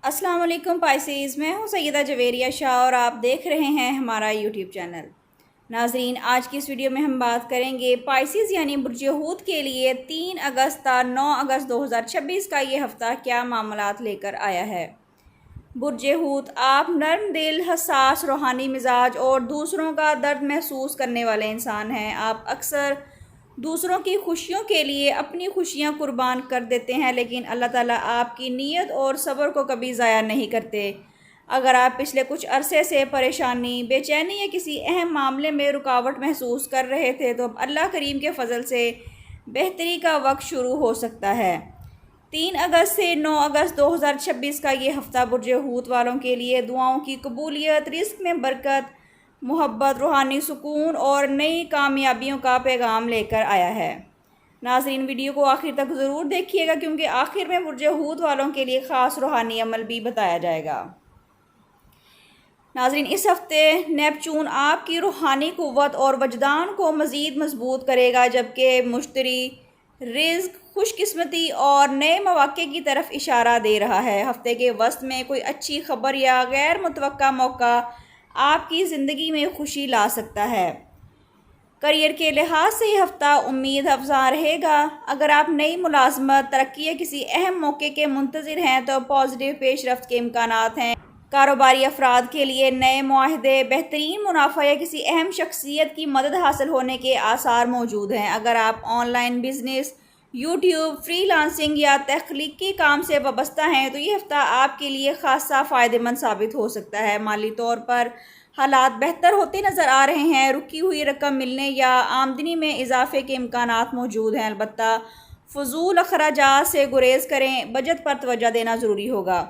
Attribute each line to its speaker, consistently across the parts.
Speaker 1: السلام علیکم پائسیز، میں ہوں سیدہ جویریہ شاہ اور آپ دیکھ رہے ہیں ہمارا یوٹیوب چینل۔ ناظرین، آج کی اس ویڈیو میں ہم بات کریں گے پائسیز یعنی برج حوت کے لیے 3 اگست تا 9 اگست 2026 کا یہ ہفتہ کیا معاملات لے کر آیا ہے۔ برج حوت، آپ نرم دل، حساس، روحانی مزاج اور دوسروں کا درد محسوس کرنے والے انسان ہیں۔ آپ اکثر دوسروں کی خوشیوں کے لیے اپنی خوشیاں قربان کر دیتے ہیں، لیکن اللہ تعالیٰ آپ کی نیت اور صبر کو کبھی ضائع نہیں کرتے۔ اگر آپ پچھلے کچھ عرصے سے پریشانی، بے چینی یا کسی اہم معاملے میں رکاوٹ محسوس کر رہے تھے تو اب اللہ کریم کے فضل سے بہتری کا وقت شروع ہو سکتا ہے۔ 3 اگست سے 9 اگست 2026 کا یہ ہفتہ برج حوت والوں کے لیے دعاؤں کی قبولیت، رزق میں برکت، محبت، روحانی سکون اور نئی کامیابیوں کا پیغام لے کر آیا ہے۔ ناظرین، ویڈیو کو آخر تک ضرور دیکھیے گا کیونکہ آخر میں برج حوت والوں کے لیے خاص روحانی عمل بھی بتایا جائے گا۔ ناظرین، اس ہفتے نیپچون آپ کی روحانی قوت اور وجدان کو مزید مضبوط کرے گا، جبکہ مشتری رزق، خوش قسمتی اور نئے مواقع کی طرف اشارہ دے رہا ہے۔ ہفتے کے وسط میں کوئی اچھی خبر یا غیر متوقع موقع آپ کی زندگی میں خوشی لا سکتا ہے۔ کیریئر کے لحاظ سے یہ ہفتہ امید افزا رہے گا۔ اگر آپ نئی ملازمت، ترقی یا کسی اہم موقع کے منتظر ہیں تو پازیٹیو پیش رفت کے امکانات ہیں۔ کاروباری افراد کے لیے نئے معاہدے، بہترین منافع یا کسی اہم شخصیت کی مدد حاصل ہونے کے آثار موجود ہیں۔ اگر آپ on line business, YouTube, free lancing یا تخلیقی کام سے وابستہ ہیں تو یہ ہفتہ آپ کے لیے خاصا فائدہ مند ثابت ہو سکتا ہے۔ مالی طور پر حالات بہتر ہوتے نظر آ رہے ہیں۔ رکی ہوئی رقم ملنے یا آمدنی میں اضافے کے امکانات موجود ہیں، البتہ فضول اخراجات سے گریز کریں۔ بجٹ پر توجہ دینا ضروری ہوگا۔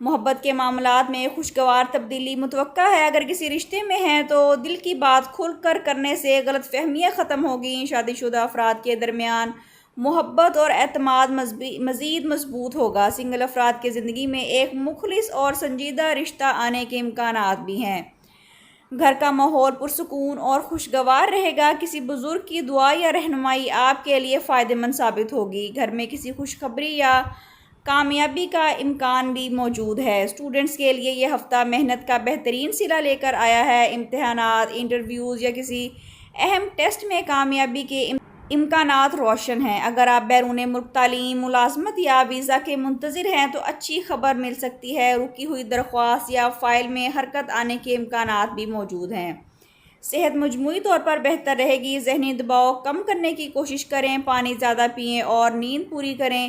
Speaker 1: محبت کے معاملات میں خوشگوار تبدیلی متوقع ہے۔ اگر کسی رشتے میں ہیں تو دل کی بات کھل کر کرنے سے غلط فہمیاں ختم ہوگی۔ شادی شدہ افراد کے درمیان محبت اور اعتماد مزید مضبوط ہوگا۔ سنگل افراد کی زندگی میں ایک مخلص اور سنجیدہ رشتہ آنے کے امکانات بھی ہیں۔ گھر کا ماحول پرسکون اور خوشگوار رہے گا۔ کسی بزرگ کی دعا یا رہنمائی آپ کے لیے فائدہ مند ثابت ہوگی۔ گھر میں کسی خوشخبری یا کامیابی کا امکان بھی موجود ہے۔ اسٹوڈنٹس کے لیے یہ ہفتہ محنت کا بہترین صلہ لے کر آیا ہے۔ امتحانات، انٹرویوز یا کسی اہم ٹیسٹ میں کامیابی کے امکانات روشن ہیں۔ اگر آپ بیرون ملک تعلیم، ملازمت یا ویزا کے منتظر ہیں تو اچھی خبر مل سکتی ہے۔ رکی ہوئی درخواست یا فائل میں حرکت آنے کے امکانات بھی موجود ہیں۔ صحت مجموعی طور پر بہتر رہے گی۔ ذہنی دباؤ کم کرنے کی کوشش کریں، پانی زیادہ پئیں اور نیند پوری کریں۔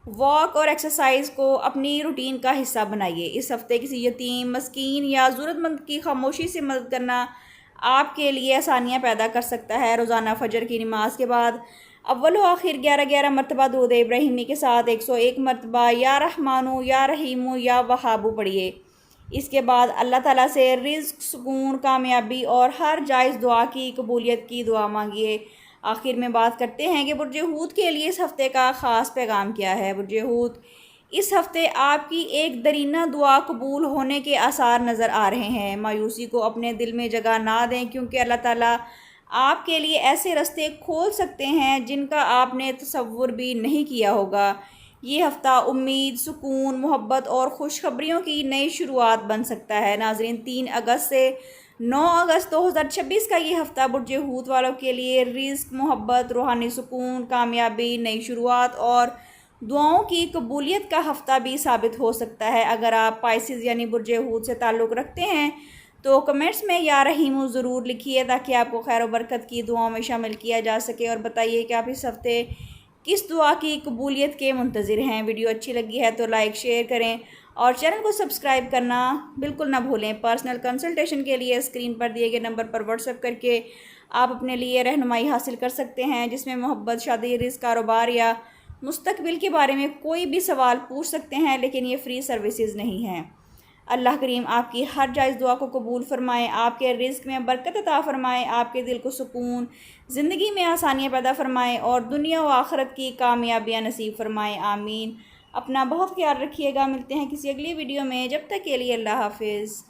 Speaker 1: واک اور ایکسرسائز کو اپنی روٹین کا حصہ بنائیے۔ اس ہفتے کسی یتیم، مسکین یا ضرورت مند کی خاموشی سے مدد کرنا آپ کے لیے آسانیاں پیدا کر سکتا ہے۔ روزانہ فجر کی نماز کے بعد اول و آخر 11 مرتبہ درود ابراہیمی کے ساتھ 101 مرتبہ یا رحمانو یا رحیمو یا وہابو پڑھیے۔ اس کے بعد اللہ تعالیٰ سے رزق، سکون، کامیابی اور ہر جائز دعا کی قبولیت کی دعا مانگیے۔ آخر میں بات کرتے ہیں کہ برج حوت کے لیے اس ہفتے کا خاص پیغام کیا ہے۔ برج حوت، اس ہفتے آپ کی ایک درینہ دعا قبول ہونے کے آثار نظر آ رہے ہیں۔ مایوسی کو اپنے دل میں جگہ نہ دیں کیونکہ اللہ تعالیٰ آپ کے لیے ایسے راستے کھول سکتے ہیں جن کا آپ نے تصور بھی نہیں کیا ہوگا۔ یہ ہفتہ امید، سکون، محبت اور خوشخبریوں کی نئی شروعات بن سکتا ہے۔ ناظرین، 3 اگست سے 9 اگست 2026 کا یہ ہفتہ برج حوت والوں کے لیے رزق، محبت، روحانی سکون، کامیابی، نئی شروعات اور دعاؤں کی قبولیت کا ہفتہ بھی ثابت ہو سکتا ہے۔ اگر آپ پائسیز یعنی برج حوت سے تعلق رکھتے ہیں تو کمنٹس میں یا رحیمو ضرور لکھیے تاکہ آپ کو خیر و برکت کی دعاؤں میں شامل کیا جا سکے، اور بتائیے کہ آپ اس ہفتے کس دعا کی قبولیت کے منتظر ہیں۔ ویڈیو اچھی لگی ہے تو لائک، شیئر کریں اور چینل کو سبسکرائب کرنا بالکل نہ بھولیں۔ پرسنل کنسلٹیشن کے لیے اسکرین پر دیے گئے نمبر پر واٹس ایپ کر کے آپ اپنے لیے رہنمائی حاصل کر سکتے ہیں، جس میں محبت، شادی، رزق، کاروبار یا مستقبل کے بارے میں کوئی بھی سوال پوچھ سکتے ہیں، لیکن یہ فری سروسز نہیں ہیں۔ اللہ کریم آپ کی ہر جائز دعا کو قبول فرمائے، آپ کے رزق میں برکت عطا فرمائے، آپ کے دل کو سکون، زندگی میں آسانیاں پیدا فرمائے اور دنیا و آخرت کی کامیابیاں نصیب فرمائے، آمین۔ اپنا بہت خیال رکھیے گا۔ ملتے ہیں کسی اگلی ویڈیو میں، جب تک کے لیے اللہ حافظ۔